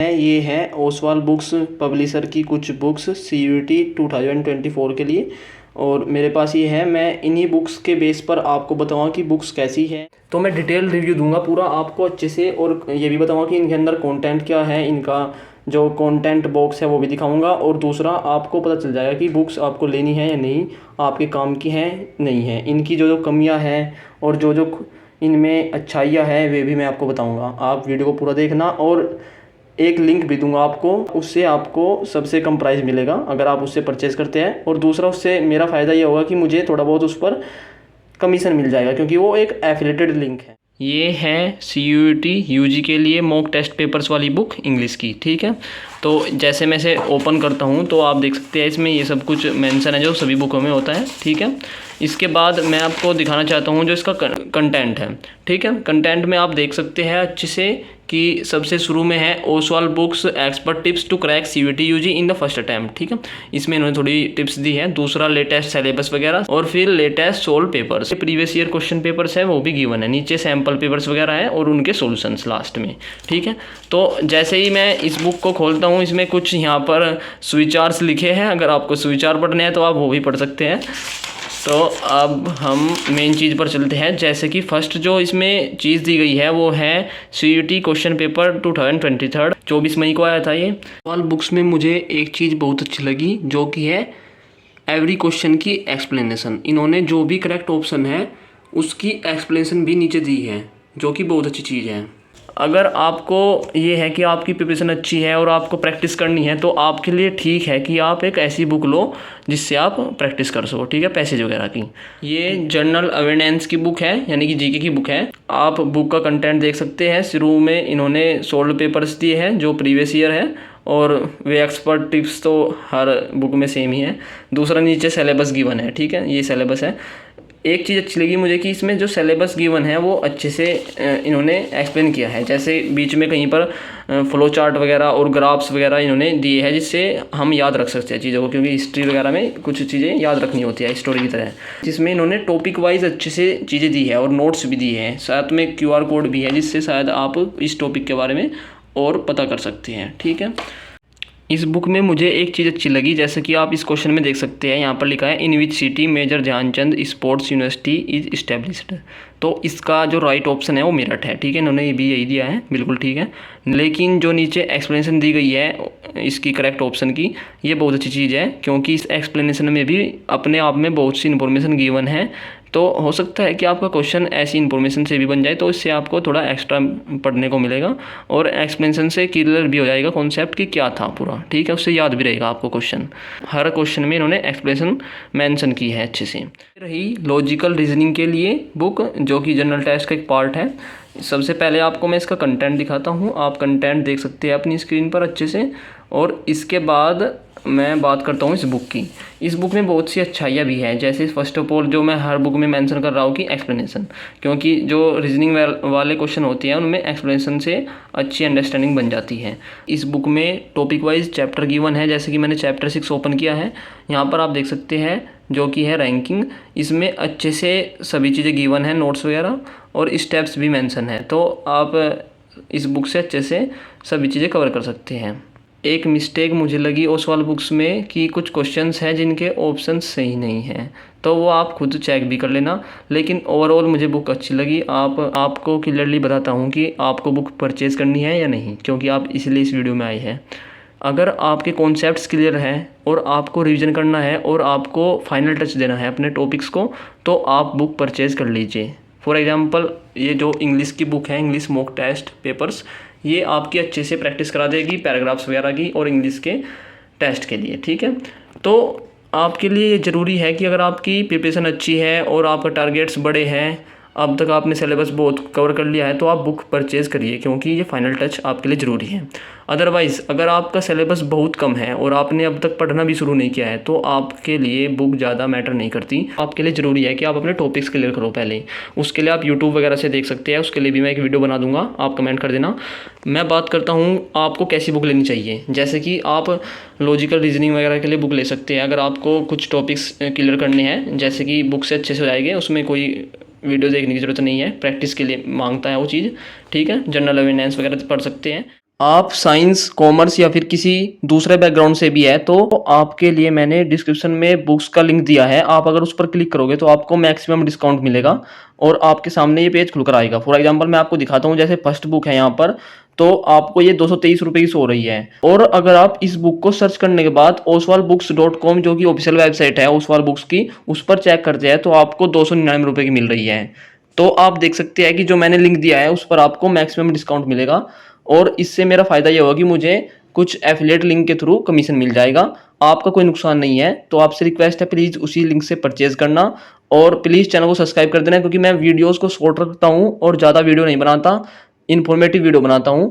ये है Oswal books publisher की कुछ बुक्स CUET 2024 के लिए, और मेरे पास ये है। मैं इन्हीं बुक्स के बेस पर आपको बताऊंगा कि बुक्स कैसी है। तो मैं डिटेल रिव्यू दूंगा पूरा आपको अच्छे से, और ये भी बताऊंगा कि इनके अंदर कंटेंट क्या है, इनका जो कंटेंट बॉक्स है वो भी दिखाऊंगा। और दूसरा, आपको पता चल जाएगा कि बुक्स आपको लेनी है या नहीं, आपके काम की हैं नहीं है, इनकी जो जो कमियां हैं और जो जो इनमें अच्छाइयाँ हैं वे भी मैं आपको बताऊँगा। आप वीडियो को पूरा देखना, और एक लिंक भी दूंगा आपको, उससे आपको सबसे कम प्राइस मिलेगा अगर आप उससे परचेज़ करते हैं। और दूसरा, उससे मेरा फ़ायदा ये होगा कि मुझे थोड़ा बहुत उस पर कमीशन मिल जाएगा, क्योंकि वो एक एफिलेटेड लिंक है। ये है CUET UG के लिए मॉक टेस्ट पेपर्स वाली बुक इंग्लिश की, ठीक है। तो जैसे मैं इसे ओपन करता हूँ तो आप देख सकते हैं इसमें ये सब कुछ मेंशन है जो सभी बुकों में होता है, ठीक है। इसके बाद मैं आपको दिखाना चाहता हूँ जो इसका कंटेंट है, ठीक है। कंटेंट में आप देख सकते हैं अच्छे से कि सबसे शुरू में है Oswal books expert tips to crack CUET UG in the first attempt, ठीक है। इसमें इन्होंने थोड़ी टिप्स दी है। दूसरा, लेटेस्ट सिलेबस वगैरह, और फिर latest solve papers, previous year question papers है वो भी गिवन है। नीचे सैम्पल पेपर्स वगैरह है और उनके सॉल्यूशंस लास्ट में, ठीक है। तो जैसे ही मैं इस बुक को खोलता हूँ, इसमें कुछ यहाँ पर सुविचार्स लिखे हैं। अगर आपको सुविचार पढ़ने हैं तो आप वो भी पढ़ सकते हैं। तो अब हम मेन चीज़ पर चलते हैं। जैसे कि फर्स्ट जो इसमें चीज़ दी गई है वो है CUET क्वेश्चन पेपर 2023 24 मई को आया था ये। ऑल बुक्स में मुझे एक चीज़ बहुत अच्छी लगी, जो कि है एवरी क्वेश्चन की एक्सप्लेनेशन। इन्होंने जो भी करेक्ट ऑप्शन है उसकी एक्सप्लेनेशन भी नीचे दी है, जो कि बहुत अच्छी चीज़ है। अगर आपको ये है कि आपकी प्रिपरेशन अच्छी है और आपको प्रैक्टिस करनी है, तो आपके लिए ठीक है कि आप एक ऐसी बुक लो जिससे आप प्रैक्टिस कर सको, ठीक है, पैसेज वगैरह की। ये जनरल अवेयरनेस की बुक है, यानी कि GK की बुक है। आप बुक का कंटेंट देख सकते हैं। शुरू में इन्होंने सोल्व पेपर्स दिए हैं जो प्रीवियस ईयर है, और वे एक्सपर्ट टिप्स तो हर बुक में सेम ही है। दूसरा, नीचे सिलेबस गिवन है, ठीक है, ये सिलेबस है। एक चीज़ अच्छी लगी मुझे कि इसमें जो सिलेबस गिवन है वो अच्छे से इन्होंने एक्सप्लेन किया है। जैसे बीच में कहीं पर फ्लो चार्ट वगैरह और ग्राफ्स वगैरह इन्होंने दिए हैं, जिससे हम याद रख सकते हैं चीज़ों को, क्योंकि हिस्ट्री वगैरह में कुछ चीज़ें याद रखनी होती है स्टोरी की तरह। जिसमें इन्होंने टॉपिक वाइज अच्छे से चीज़ें दी है और नोट्स भी दिए हैं, साथ में QR कोड भी है, जिससे शायद आप इस टॉपिक के बारे में और पता कर सकते हैं, ठीक है। इस बुक में मुझे एक चीज़ अच्छी लगी, जैसे कि आप इस क्वेश्चन में देख सकते हैं, यहाँ पर लिखा है in which city major Dhyan Chand sports university is established. तो इसका जो राइट ऑप्शन है वो मेरठ है, ठीक है। इन्होंने भी यही दिया है, बिल्कुल ठीक है। लेकिन जो नीचे एक्सप्लेनेशन दी गई है इसकी करेक्ट ऑप्शन की, ये बहुत अच्छी चीज़ है, क्योंकि इस एक्सप्लेनेशन में भी अपने आप में बहुत सी इन्फॉर्मेशन गिवन है। तो हो सकता है कि आपका क्वेश्चन ऐसी इन्फॉर्मेशन से भी बन जाए, तो इससे आपको थोड़ा एक्स्ट्रा पढ़ने को मिलेगा, और एक्सप्लेनेशन से क्लियर भी हो जाएगा कॉन्सेप्ट कि क्या था पूरा, ठीक है। उससे याद भी रहेगा आपको क्वेश्चन। हर क्वेश्चन में इन्होंने एक्सप्लेनेशन मेंशन की है अच्छे से। रही लॉजिकल रीजनिंग के लिए बुक, जो कि जनरल टेस्ट का एक पार्ट है। सबसे पहले आपको मैं इसका कंटेंट दिखाता हूँ। आप कंटेंट देख सकते हैं अपनी स्क्रीन पर अच्छे से, और इसके बाद मैं बात करता हूँ इस बुक की। इस बुक में बहुत सी अच्छाइयाँ भी हैं, जैसे फर्स्ट ऑफ ऑल जो मैं हर बुक में मेंशन कर रहा हूँ कि एक्सप्लेनेशन, क्योंकि जो रीजनिंग वाले क्वेश्चन होते हैं उनमें एक्सप्लेनेशन से अच्छी अंडरस्टैंडिंग बन जाती है। इस बुक में टॉपिक वाइज चैप्टर गिवन है, जैसे कि मैंने चैप्टर 6 ओपन किया है, यहाँ पर आप देख सकते हैं, जो कि है रैंकिंग। इसमें अच्छे से सभी चीज़ें गिवन है, नोट्स वगैरह और स्टेप्स भी मेंशन है। तो आप इस बुक से अच्छे से सभी चीज़ें कवर कर सकते हैं। एक मिस्टेक मुझे लगी ओसवाल बुक्स में कि कुछ क्वेश्चंस हैं जिनके ऑप्शंस सही नहीं हैं, तो वो आप खुद चेक भी कर लेना। लेकिन ओवरऑल मुझे बुक अच्छी लगी। आपको क्लियरली बताता हूँ कि आपको बुक परचेज़ करनी है या नहीं, क्योंकि आप इसलिए इस वीडियो में आए हैं। अगर आपके कॉन्सेप्ट्स क्लियर हैं और आपको रिवीजन करना है और आपको फाइनल टच देना है अपने टॉपिक्स को, तो आप बुक परचेज़ कर लीजिए। फॉर एग्जांपल, ये जो इंग्लिश की बुक है, इंग्लिश मॉक टेस्ट पेपर्स, ये आपकी अच्छे से प्रैक्टिस करा देगी पैराग्राफ्स वगैरह की और इंग्लिश के टेस्ट के लिए, ठीक है। तो आपके लिए ये ज़रूरी है कि अगर आपकी प्रिपरेशन अच्छी है और आपका टारगेट्स बड़े हैं, अब तक आपने सिलेबस बहुत कवर कर लिया है, तो आप बुक परचेज़ करिए, क्योंकि ये फाइनल टच आपके लिए ज़रूरी है। अदरवाइज़ अगर आपका सिलेबस बहुत कम है और आपने अब तक पढ़ना भी शुरू नहीं किया है, तो आपके लिए बुक ज़्यादा मैटर नहीं करती। आपके लिए ज़रूरी है कि आप अपने टॉपिक्स क्लियर करो पहले। उसके लिए आप यूट्यूब वगैरह से देख सकते हैं, उसके लिए भी मैं एक वीडियो बना दूंगा, आप कमेंट कर देना। मैं बात करता हूँ आपको कैसी बुक लेनी चाहिए। जैसे कि आप लॉजिकल रीजनिंग वगैरह के लिए बुक ले सकते हैं, अगर आपको कुछ टॉपिक्स क्लियर करने हैं, जैसे कि बुक से अच्छे से हो जाएंगे, उसमें कोई वीडियो देखने की ज़रूरत नहीं है, प्रैक्टिस के लिए मांगता है वो चीज़, ठीक है। जनरल अवेयरनेस वगैरह पढ़ सकते हैं। आप साइंस कॉमर्स या फिर किसी दूसरे बैकग्राउंड से भी है तो आपके लिए मैंने डिस्क्रिप्शन में बुक्स का लिंक दिया है। आप अगर उस पर क्लिक करोगे तो आपको मैक्सिमम डिस्काउंट मिलेगा और आपके सामने ये पेज खुलकर आएगा। फॉर एग्जांपल मैं आपको दिखाता हूँ, जैसे फर्स्ट बुक है यहाँ पर, तो आपको ये 223 रुपये की सो रही है। और अगर आप इस बुक को सर्च करने के बाद oswalbooks.com जो कि ऑफिशियल वेबसाइट है ओसवाल बुक्स की, उस पर चेक करते हैं तो आपको 299 रुपये की मिल रही है। तो आप देख सकते हैं कि जो मैंने लिंक दिया है उस पर आपको मैक्सिमम डिस्काउंट मिलेगा और इससे मेरा फ़ायदा ये होगा कि मुझे कुछ एफिलिएट लिंक के थ्रू कमीशन मिल जाएगा। आपका कोई नुकसान नहीं है। तो आपसे रिक्वेस्ट है, प्लीज़ उसी लिंक से परचेज़ करना और प्लीज़ चैनल को सब्सक्राइब कर देना, क्योंकि मैं वीडियोज़ को शॉर्ट रखता हूँ और ज़्यादा वीडियो नहीं बनाता, इन्फॉर्मेटिव वीडियो बनाता हूँ।